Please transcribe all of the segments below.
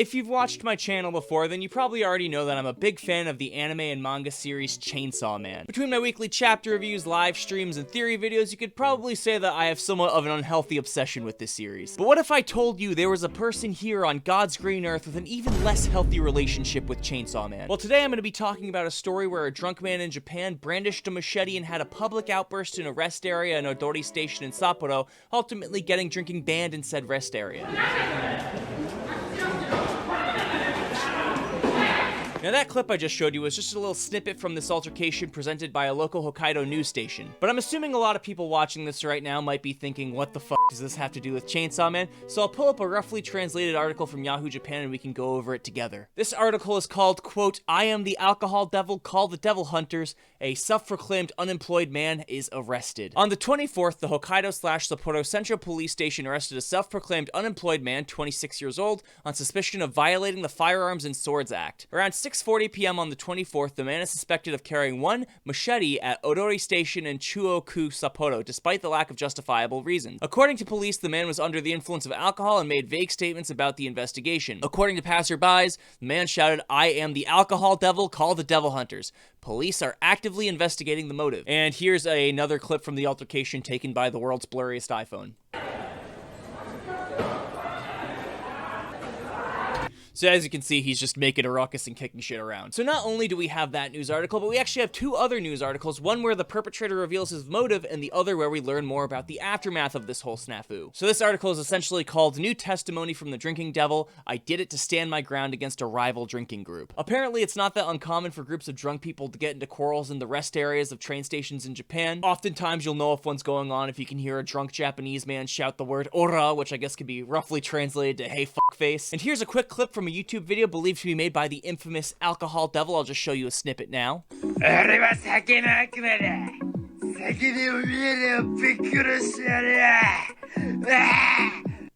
If you've watched my channel before, then you probably already know that I'm a big fan of the anime and manga series Chainsaw Man. Between my weekly chapter reviews, live streams, and theory videos, you could probably say that I have somewhat of an unhealthy obsession with this series. But what if I told you there was a person here on God's green earth with an even less healthy relationship with Chainsaw Man? Well, today I'm going to be talking about a story where a drunk man in Japan brandished a machete and had a public outburst in a rest area in Odori Station in Sapporo, ultimately getting drinking banned in said rest area. Now that clip I just showed you was just a little snippet from this altercation presented by a local Hokkaido news station. But I'm assuming a lot of people watching this right now might be thinking, what the fuck does this have to do with Chainsaw Man? So I'll pull up a roughly translated article from Yahoo Japan and we can go over it together. This article is called, quote, "I am the alcohol devil, call the devil hunters. A self-proclaimed unemployed man is arrested." On the 24th, the Hokkaido/Sapporo Central Police Station arrested a self-proclaimed unemployed man, 26 years old, on suspicion of violating the Firearms and Swords Act. Around 6:40 p.m. on the 24th, the man is suspected of carrying one machete at Odori Station in Chuo-ku, Sapporo, despite the lack of justifiable reasons. According to police, the man was under the influence of alcohol and made vague statements about the investigation. According to passerbys, the man shouted, "I am the alcohol devil, call the devil hunters." Police are actively investigating the motive. And here's another clip from the altercation taken by the world's blurriest iPhone. So as you can see, he's just making a ruckus and kicking shit around. So not only do we have that news article, but we actually have two other news articles, one where the perpetrator reveals his motive, and the other where we learn more about the aftermath of this whole snafu. So this article is essentially called "New Testimony from the Drinking Devil. I did it to stand my ground against a rival drinking group." Apparently, it's not that uncommon for groups of drunk people to get into quarrels in the rest areas of train stations in Japan. Oftentimes, you'll know if one's going on if you can hear a drunk Japanese man shout the word "ora," which I guess could be roughly translated to "hey fuckface." And here's a quick clip from a YouTube video believed to be made by the infamous alcohol devil. I'll just show you a snippet now.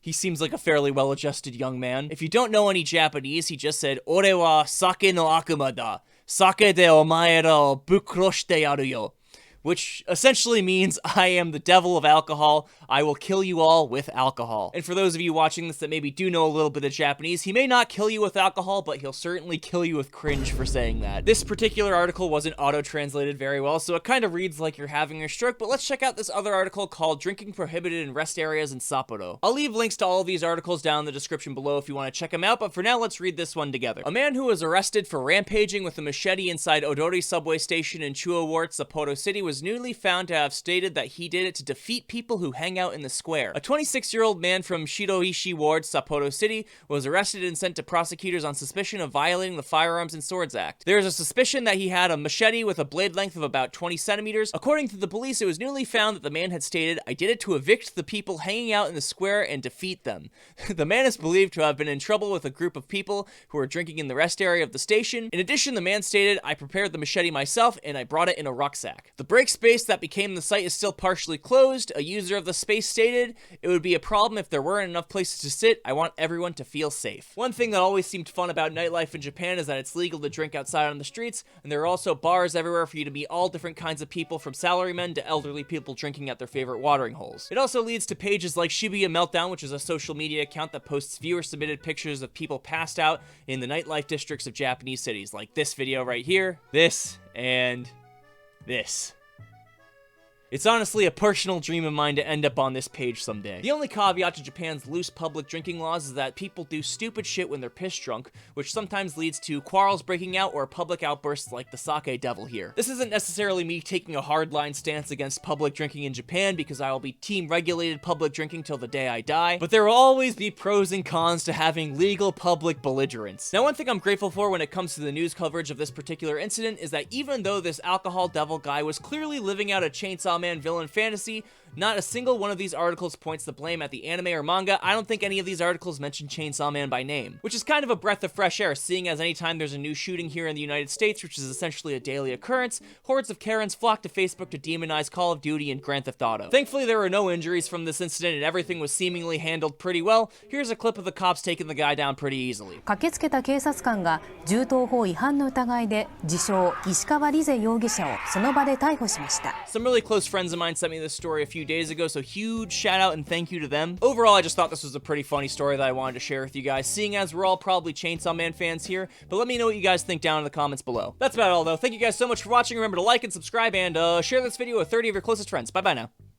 He seems like a fairly well-adjusted young man. If you don't know any Japanese, he just said, "Ore wa sake no akuma da. Sake de omae ra o bukuroshite yaru yo." Which essentially means, I am the devil of alcohol, I will kill you all with alcohol. And for those of you watching this that maybe do know a little bit of Japanese, he may not kill you with alcohol, but he'll certainly kill you with cringe for saying that. This particular article wasn't auto-translated very well, so it kind of reads like you're having a stroke, but let's check out this other article called "Drinking Prohibited in Rest Areas in Sapporo." I'll leave links to all of these articles down in the description below if you want to check them out, but for now, let's read this one together. A man who was arrested for rampaging with a machete inside Odori subway station in Chuo Ward, Sapporo City was newly found to have stated that he did it to defeat people who hang out in the square. A 26-year-old man from Shiroishi Ward, Sapporo City, was arrested and sent to prosecutors on suspicion of violating the Firearms and Swords Act. There is a suspicion that he had a machete with a blade length of about 20 centimeters. According to the police, it was newly found that the man had stated, "I did it to evict the people hanging out in the square and defeat them." The man is believed to have been in trouble with a group of people who were drinking in the rest area of the station. In addition, the man stated, "I prepared the machete myself and I brought it in a rucksack." The break space that became the site is still partially closed. A user of the space stated, "It would be a problem if there weren't enough places to sit. I want everyone to feel safe." One thing that always seemed fun about nightlife in Japan is that it's legal to drink outside on the streets, and there are also bars everywhere for you to meet all different kinds of people, from salarymen to elderly people drinking at their favorite watering holes. It also leads to pages like Shibuya Meltdown, which is a social media account that posts viewer-submitted pictures of people passed out in the nightlife districts of Japanese cities, like this video right here, this, and this. It's honestly a personal dream of mine to end up on this page someday. The only caveat to Japan's loose public drinking laws is that people do stupid shit when they're piss drunk, which sometimes leads to quarrels breaking out or public outbursts like the sake devil here. This isn't necessarily me taking a hardline stance against public drinking in Japan, because I will be team regulated public drinking till the day I die, but there will always be pros and cons to having legal public belligerence. Now, one thing I'm grateful for when it comes to the news coverage of this particular incident is that even though this alcohol devil guy was clearly living out a Chainsaw Man villain fantasy, not a single one of these articles points the blame at the anime or manga. I don't think any of these articles mention Chainsaw Man by name, which is kind of a breath of fresh air, seeing as anytime there's a new shooting here in the United States, which is essentially a daily occurrence, hordes of Karens flock to Facebook to demonize Call of Duty and Grand Theft Auto. Thankfully, there were no injuries from this incident and everything was seemingly handled pretty well. Here's a clip of the cops taking the guy down pretty easily. 駆けつけた警察官が銃刀法違反の疑いで自称石川利世容疑者をその場で逮捕しました。 Some really close friends of mine sent me this story a few few days ago, so huge shout out and thank you to them. Overall, I just thought this was a pretty funny story that I wanted to share with you guys, seeing as we're all probably Chainsaw Man fans here, but let me know what you guys think down in the comments below. That's about all though. Thank you guys so much for watching. Remember to like and subscribe and share this video with 30 of your closest friends. Bye bye now.